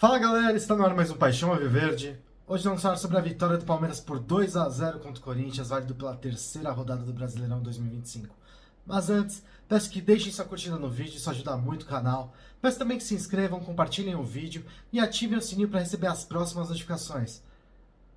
Fala galera, está no ar mais um Paixão Alviverde. Hoje vamos falar sobre a vitória do Palmeiras por 2-0 contra o Corinthians, válido pela terceira rodada do Brasileirão 2025. Mas antes, peço que deixem sua curtida no vídeo, isso ajuda muito o canal. Peço também que se inscrevam, compartilhem o vídeo e ativem o sininho para receber as próximas notificações.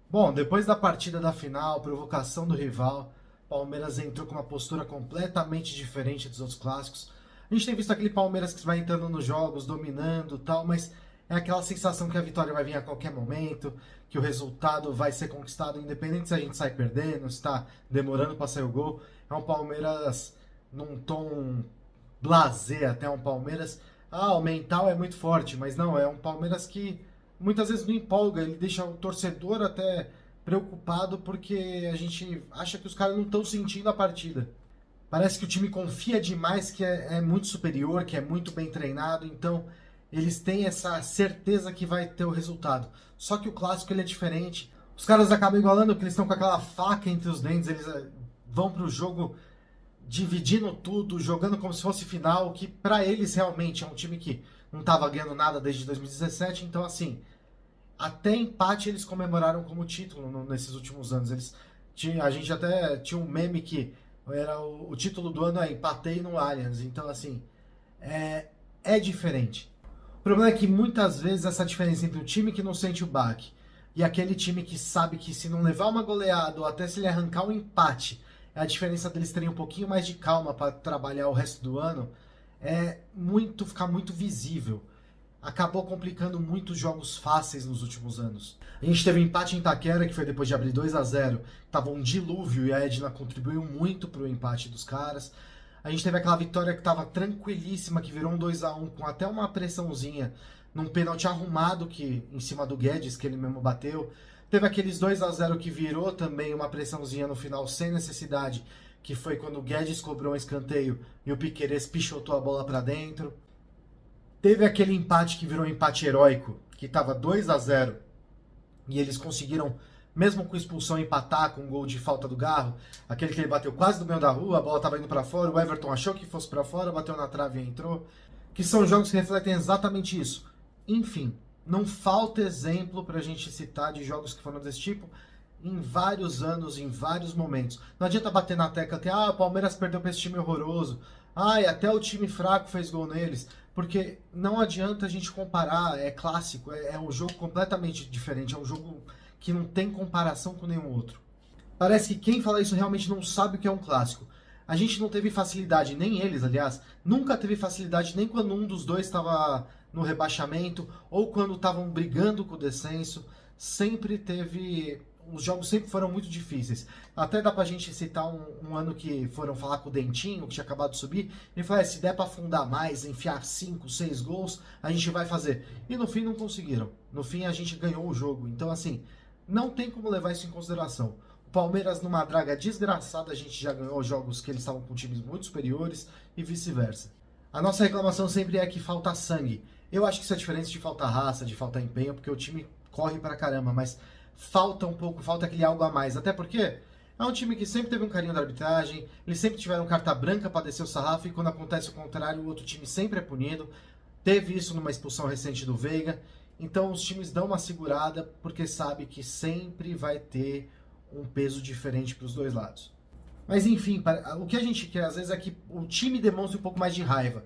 Bom, depois da partida da final, provocação do rival, Palmeiras entrou com uma postura completamente diferente dos outros clássicos. A gente tem visto aquele Palmeiras que vai entrando nos jogos, dominando e tal, mas é aquela sensação que a vitória vai vir a qualquer momento, que o resultado vai ser conquistado, independente se a gente sai perdendo, se está demorando para sair o gol. É um Palmeiras num tom blasé, até um Palmeiras... o mental é muito forte, mas não, é um Palmeiras que muitas vezes não empolga, ele deixa o torcedor até preocupado porque a gente acha que os caras não estão sentindo a partida. Parece que o time confia demais que é muito superior, que é muito bem treinado, então eles têm essa certeza que vai ter o resultado. Só que o clássico ele é diferente. Os caras acabam igualando porque eles estão com aquela faca entre os dentes, eles vão pro jogo dividindo tudo, jogando como se fosse final, que pra eles realmente é um time que não estava ganhando nada desde 2017, então assim, até empate eles comemoraram como título nesses últimos anos. A gente até tinha um meme que era o título do ano empatei no Allianz, então assim, é diferente. O problema é que muitas vezes essa diferença entre o time que não sente o baque e aquele time que sabe que se não levar uma goleada ou até se ele arrancar um empate, a diferença deles terem um pouquinho mais de calma para trabalhar o resto do ano, fica muito visível. Acabou complicando muitos jogos fáceis nos últimos anos. A gente teve um empate em Itaquera, que foi depois de abrir 2-0, tava um dilúvio e a Edna contribuiu muito pro empate dos caras. A gente teve aquela vitória que estava tranquilíssima, que virou um 2-1 com até uma pressãozinha num pênalti arrumado em cima do Guedes, que ele mesmo bateu. Teve aqueles 2-0 que virou também uma pressãozinha no final sem necessidade, que foi quando o Guedes cobrou um escanteio e o Piquerez pichotou a bola para dentro. Teve aquele empate que virou um empate heróico, que estava 2-0 e eles conseguiram, mesmo com expulsão, empatar com um gol de falta do Garro, aquele que ele bateu quase do meio da rua, a bola estava indo para fora, o Everton achou que fosse para fora, bateu na trave e entrou, que são jogos que refletem exatamente isso. Enfim, não falta exemplo para a gente citar de jogos que foram desse tipo em vários anos, em vários momentos. Não adianta bater na tecla até, o Palmeiras perdeu para esse time horroroso, e até o time fraco fez gol neles, porque não adianta a gente comparar, é clássico, é um jogo completamente diferente, é um jogo que não tem comparação com nenhum outro. Parece que quem fala isso realmente não sabe o que é um clássico. A gente não teve facilidade, nem eles, aliás, nunca teve facilidade nem quando um dos dois estava no rebaixamento ou quando estavam brigando com o descenso. Sempre teve... Os jogos sempre foram muito difíceis. Até dá pra gente citar um ano que foram falar com o Dentinho, que tinha acabado de subir. Ele falou, se der pra afundar mais, enfiar 5, 6 gols, a gente vai fazer. E no fim não conseguiram. No fim a gente ganhou o jogo. Então assim, não tem como levar isso em consideração. O Palmeiras numa draga desgraçada, a gente já ganhou jogos que eles estavam com times muito superiores e vice-versa. A nossa reclamação sempre é que falta sangue. Eu acho que isso é diferente de falta raça, de falta empenho, porque o time corre pra caramba, mas falta um pouco, falta aquele algo a mais. Até porque é um time que sempre teve um carinho da arbitragem, eles sempre tiveram carta branca para descer o sarrafo e quando acontece o contrário, o outro time sempre é punido. Teve isso numa expulsão recente do Veiga. Então os times dão uma segurada porque sabe que sempre vai ter um peso diferente para os dois lados. Mas enfim, o que a gente quer às vezes é que o time demonstre um pouco mais de raiva.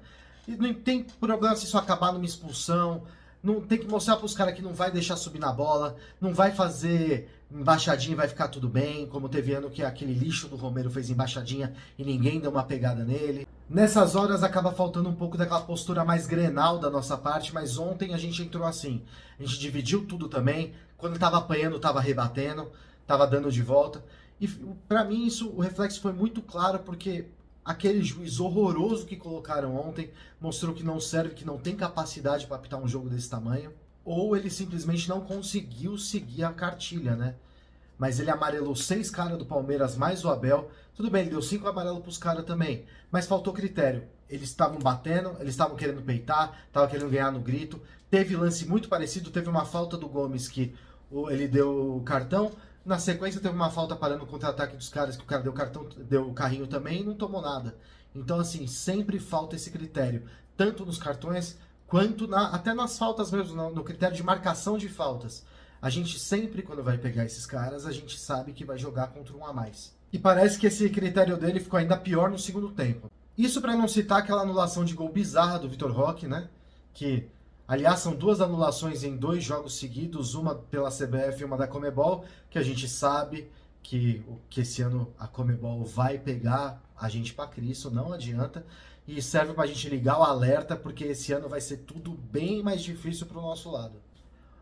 E não tem problema se isso acabar numa expulsão. Não tem que mostrar para os caras que não vai deixar subir na bola, não vai fazer embaixadinha e vai ficar tudo bem, como teve ano que aquele lixo do Romero fez embaixadinha e ninguém deu uma pegada nele. Nessas horas acaba faltando um pouco daquela postura mais Grenal da nossa parte, mas ontem a gente entrou assim. A gente dividiu tudo também, quando estava apanhando estava rebatendo, estava dando de volta. E para mim o reflexo foi muito claro porque aquele juiz horroroso que colocaram ontem mostrou que não serve, que não tem capacidade para apitar um jogo desse tamanho. Ou ele simplesmente não conseguiu seguir a cartilha, né? Mas ele amarelou 6 caras do Palmeiras, mais o Abel. Tudo bem, ele deu 5 amarelos pros caras também. Mas faltou critério. Eles estavam batendo, eles estavam querendo peitar, estavam querendo ganhar no grito. Teve lance muito parecido, teve uma falta do Gomes que ele deu o cartão. Na sequência teve uma falta parando o contra-ataque dos caras, que o cara deu o carrinho também e não tomou nada. Então assim, sempre falta esse critério, tanto nos cartões quanto até nas faltas mesmo, no critério de marcação de faltas. A gente sempre, quando vai pegar esses caras, a gente sabe que vai jogar contra um a mais. E parece que esse critério dele ficou ainda pior no segundo tempo. Isso para não citar aquela anulação de gol bizarra do Vitor Roque, né? Que, aliás, são 2 anulações em 2 jogos seguidos, uma pela CBF e uma da Conmebol, que a gente sabe que esse ano a Conmebol vai pegar a gente para Cristo, não adianta. E serve para a gente ligar o alerta, porque esse ano vai ser tudo bem mais difícil para o nosso lado.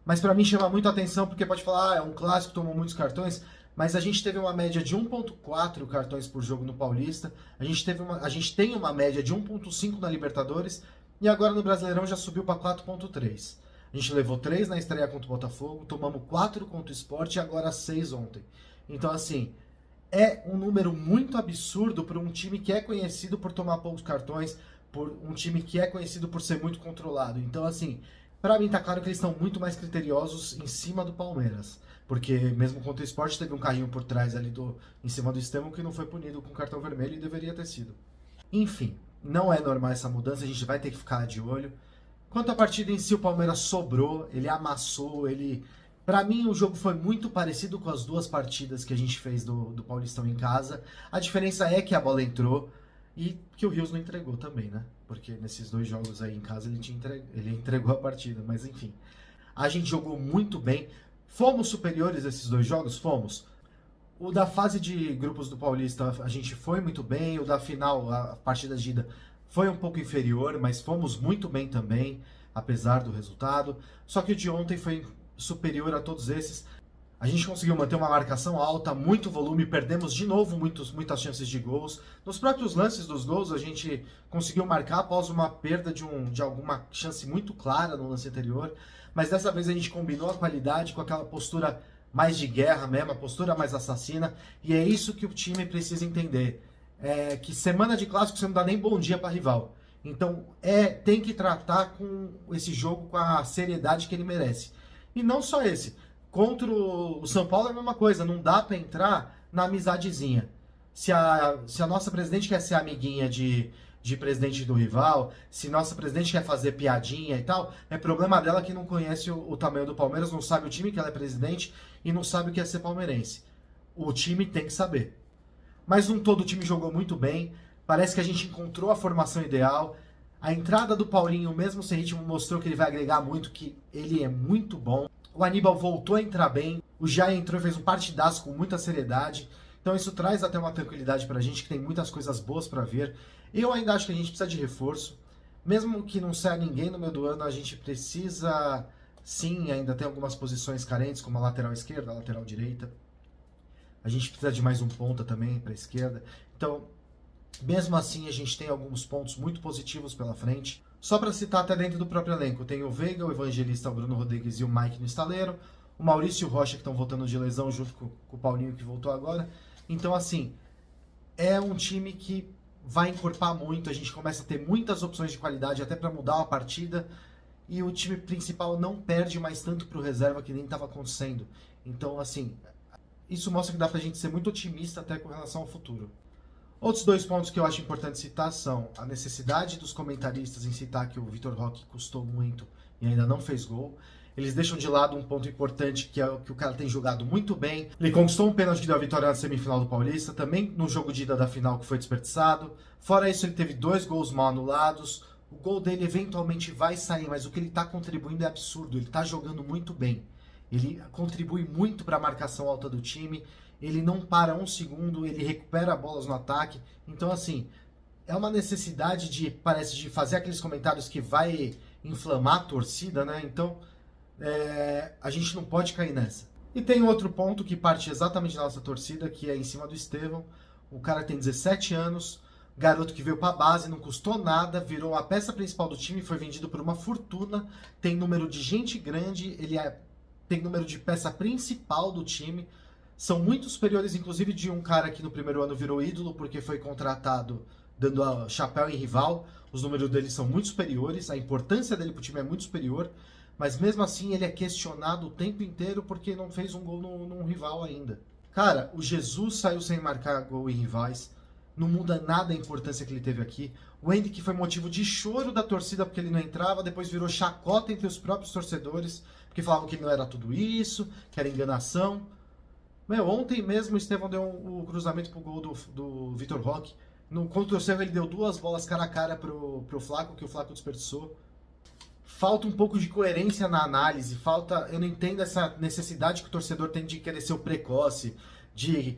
Mas para mim chama muito a atenção, porque pode falar, é um clássico, tomou muitos cartões, mas a gente teve uma média de 1.4 cartões por jogo no Paulista, a gente tem uma média de 1.5 na Libertadores, e agora no Brasileirão já subiu para 4.3. A gente levou 3 na estreia contra o Botafogo, tomamos 4 contra o Sport e agora 6 ontem. Então, assim, é um número muito absurdo para um time que é conhecido por tomar poucos cartões, por um time que é conhecido por ser muito controlado. Então, assim, para mim tá claro que eles estão muito mais criteriosos em cima do Palmeiras. Porque mesmo contra o Sport teve um carrinho por trás ali em cima do Estevão que não foi punido com cartão vermelho e deveria ter sido. Enfim, não é normal essa mudança, a gente vai ter que ficar de olho. Quanto à partida em si, o Palmeiras sobrou, ele amassou, ele... Pra mim, o jogo foi muito parecido com as 2 partidas que a gente fez do Paulistão em casa. A diferença é que a bola entrou e que o Rios não entregou também, né? Porque nesses 2 jogos aí em casa ele entregou a partida, mas enfim. A gente jogou muito bem. Fomos superiores a esses 2 jogos? Fomos. O da fase de grupos do Paulista a gente foi muito bem. O da final, a partida de ida, foi um pouco inferior, mas fomos muito bem também, apesar do resultado. Só que o de ontem foi superior a todos esses. A gente conseguiu manter uma marcação alta, muito volume, perdemos de novo muitas chances de gols. Nos próprios lances dos gols, a gente conseguiu marcar após uma perda de alguma chance muito clara no lance anterior, mas dessa vez a gente combinou a qualidade com aquela postura mais de guerra mesmo, a postura mais assassina, e é isso que o time precisa entender. É que semana de clássico você não dá nem bom dia para rival. Então tem que tratar com esse jogo com a seriedade que ele merece. E não só esse. Contra o São Paulo é a mesma coisa. Não dá para entrar na amizadezinha. Se a nossa presidente quer ser amiguinha de presidente do rival, se nossa presidente quer fazer piadinha e tal, é problema dela que não conhece o tamanho do Palmeiras, não sabe o time que ela é presidente e não sabe o que é ser palmeirense. O time tem que saber. Mas no todo o time jogou muito bem. Parece que a gente encontrou a formação ideal. A entrada do Paulinho, mesmo sem ritmo, mostrou que ele vai agregar muito, que ele é muito bom. O Aníbal voltou a entrar bem. O Jai entrou e fez um partidaço com muita seriedade. Então isso traz até uma tranquilidade pra gente, que tem muitas coisas boas pra ver. Eu ainda acho que a gente precisa de reforço. Mesmo que não saia ninguém no meio do ano, a gente precisa, sim, ainda tem algumas posições carentes, como a lateral esquerda, a lateral direita. A gente precisa de mais um ponta também para a esquerda. Então, mesmo assim, a gente tem alguns pontos muito positivos pela frente. Só para citar até dentro do próprio elenco, tem o Veiga, o Evangelista, o Bruno Rodrigues e o Mike no estaleiro. O Maurício e o Rocha que estão voltando de lesão junto com o Paulinho que voltou agora. Então, assim, é um time que vai encorpar muito. A gente começa a ter muitas opções de qualidade até para mudar uma partida. E o time principal não perde mais tanto para o reserva que nem estava acontecendo. Então, assim, isso mostra que dá pra gente ser muito otimista até com relação ao futuro. Outros 2 pontos que eu acho importante citar são a necessidade dos comentaristas em citar que o Vitor Roque custou muito e ainda não fez gol. Eles deixam de lado um ponto importante, que é o que o cara tem jogado muito bem. Ele conquistou um pênalti que deu a vitória na semifinal do Paulista, também no jogo de ida da final que foi desperdiçado. Fora isso, ele teve 2 gols mal anulados. O gol dele eventualmente vai sair, mas o que ele tá contribuindo é absurdo. Ele tá jogando muito bem. Ele contribui muito para a marcação alta do time, ele não para um segundo, ele recupera bolas no ataque. Então, assim, é uma necessidade parece, de fazer aqueles comentários que vai inflamar a torcida, né? Então, a gente não pode cair nessa. E tem outro ponto que parte exatamente da nossa torcida, que é em cima do Estevão. O cara tem 17 anos, garoto que veio para a base, não custou nada, virou a peça principal do time, foi vendido por uma fortuna, tem número de gente grande, tem número de peça principal do time, são muito superiores, inclusive, de um cara que no primeiro ano virou ídolo porque foi contratado dando chapéu em rival. Os números dele são muito superiores, a importância dele pro time é muito superior, mas mesmo assim ele é questionado o tempo inteiro porque não fez um gol num rival ainda. Cara, o Jesus saiu sem marcar gol em rivais, não muda nada a importância que ele teve aqui. O Endrick foi motivo de choro da torcida porque ele não entrava, depois virou chacota entre os próprios torcedores, porque falavam que ele não era tudo isso, que era enganação. Ontem mesmo o Estevão deu o cruzamento pro gol do Vitor Roque. Contra o Cerro ele deu 2 bolas cara a cara pro Flaco, que o Flaco desperdiçou. Falta um pouco de coerência na análise, eu não entendo essa necessidade que o torcedor tem de querer ser o precoce, de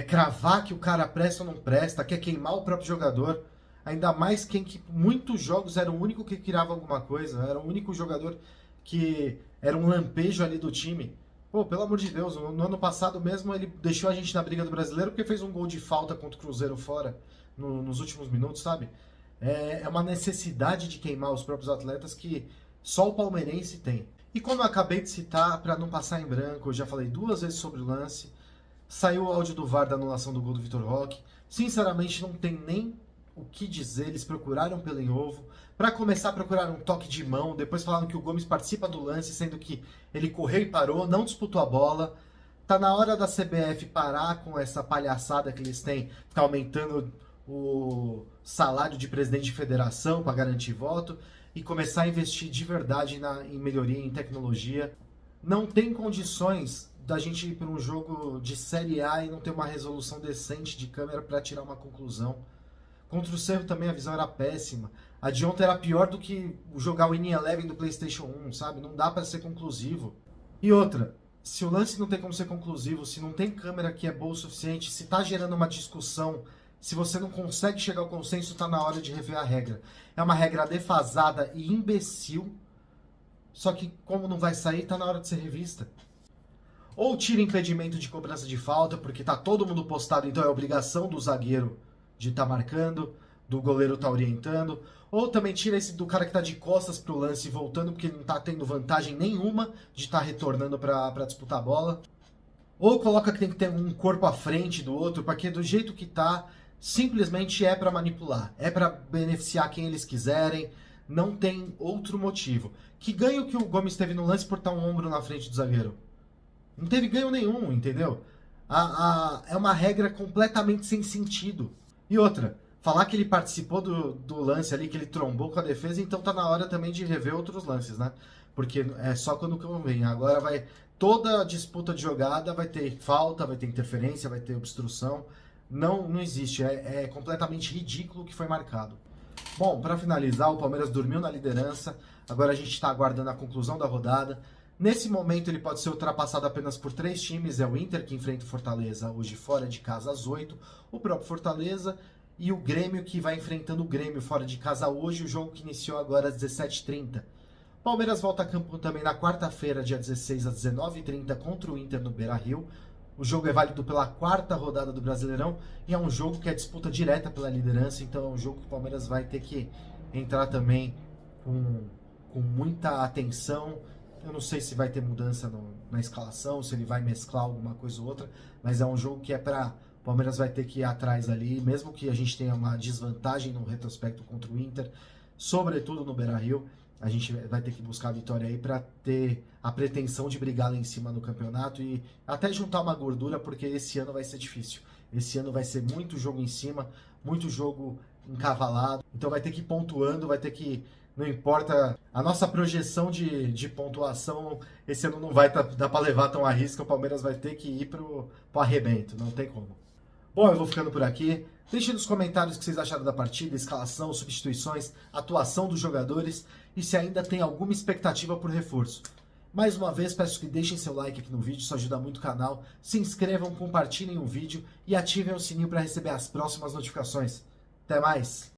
cravar que o cara presta ou não presta, quer queimar o próprio jogador. Ainda mais que muitos jogos era o único que criava alguma coisa, era o único jogador que era um lampejo ali do time. Pô, pelo amor de Deus, no ano passado mesmo ele deixou a gente na briga do Brasileiro porque fez um gol de falta contra o Cruzeiro fora nos últimos minutos, sabe? É uma necessidade de queimar os próprios atletas que só o palmeirense tem. E como eu acabei de citar, para não passar em branco, eu já falei 2 vezes sobre o lance, saiu o áudio do VAR da anulação do gol do Vitor Roque. Sinceramente, não tem nem o que dizer, eles procuraram pelo em ovo. Para começar, procuraram um toque de mão, depois falaram que o Gomes participa do lance, sendo que ele correu e parou, não disputou a bola. Tá na hora da CBF parar com essa palhaçada que eles têm, ficar aumentando o salário de presidente de federação para garantir voto e começar a investir de verdade em melhoria em tecnologia. Não tem condições da gente ir para um jogo de Série A e não ter uma resolução decente de câmera para tirar uma conclusão. Contra o Cerro também a visão era péssima. A de ontem era pior do que jogar o Winning Eleven do PlayStation 1, sabe? Não dá para ser conclusivo. E outra, se o lance não tem como ser conclusivo, se não tem câmera que é boa o suficiente, se tá gerando uma discussão, se você não consegue chegar ao consenso, tá na hora de rever a regra. É uma regra defasada e imbecil, só que como não vai sair, tá na hora de ser revista. Ou tira impedimento de cobrança de falta, porque tá todo mundo postado, então é obrigação do zagueiro de estar marcando, do goleiro tá orientando. Ou também tira esse do cara que tá de costas pro lance e voltando, porque ele não tá tendo vantagem nenhuma de estar retornando pra disputar a bola. Ou coloca que tem que ter um corpo à frente do outro, porque do jeito que tá, simplesmente é pra manipular. É pra beneficiar quem eles quiserem, não tem outro motivo. Que ganho que o Gomes teve no lance por estar um ombro na frente do zagueiro? Não teve ganho nenhum, entendeu? É uma regra completamente sem sentido. E outra, falar que ele participou do lance ali, que ele trombou com a defesa, então tá na hora também de rever outros lances, né? Porque é só quando convém. Agora toda disputa de jogada vai ter falta, vai ter interferência, vai ter obstrução. Não existe, é completamente ridículo o que foi marcado. Bom, para finalizar, o Palmeiras dormiu na liderança, agora a gente está aguardando a conclusão da rodada. Nesse momento ele pode ser ultrapassado apenas por 3 times, é o Inter que enfrenta o Fortaleza hoje fora de casa às 8, o próprio Fortaleza e o Grêmio que vai enfrentando o Grêmio fora de casa hoje, o jogo que iniciou agora às 17h30. Palmeiras volta a campo também na quarta-feira, dia 16 às 19h30 contra o Inter no Beira-Rio. O jogo é válido pela 4ª rodada do Brasileirão e é um jogo que é disputa direta pela liderança, então é um jogo que o Palmeiras vai ter que entrar também com muita atenção. Eu não sei se vai ter mudança na escalação, se ele vai mesclar alguma coisa ou outra, mas é um jogo que o Palmeiras vai ter que ir atrás ali, mesmo que a gente tenha uma desvantagem no retrospecto contra o Inter, sobretudo no Beira-Rio, a gente vai ter que buscar a vitória aí para ter a pretensão de brigar lá em cima no campeonato e até juntar uma gordura, porque esse ano vai ser difícil. Esse ano vai ser muito jogo em cima, muito jogo encavalado, então vai ter que ir pontuando, vai ter que... Não importa, a nossa projeção de pontuação esse ano não vai dar para levar tão a risco, o Palmeiras vai ter que ir pro arrebento, não tem como. Bom, eu vou ficando por aqui. Deixe nos comentários o que vocês acharam da partida, escalação, substituições, atuação dos jogadores e se ainda tem alguma expectativa por reforço. Mais uma vez, peço que deixem seu like aqui no vídeo, isso ajuda muito o canal. Se inscrevam, compartilhem o vídeo e ativem o sininho para receber as próximas notificações. Até mais!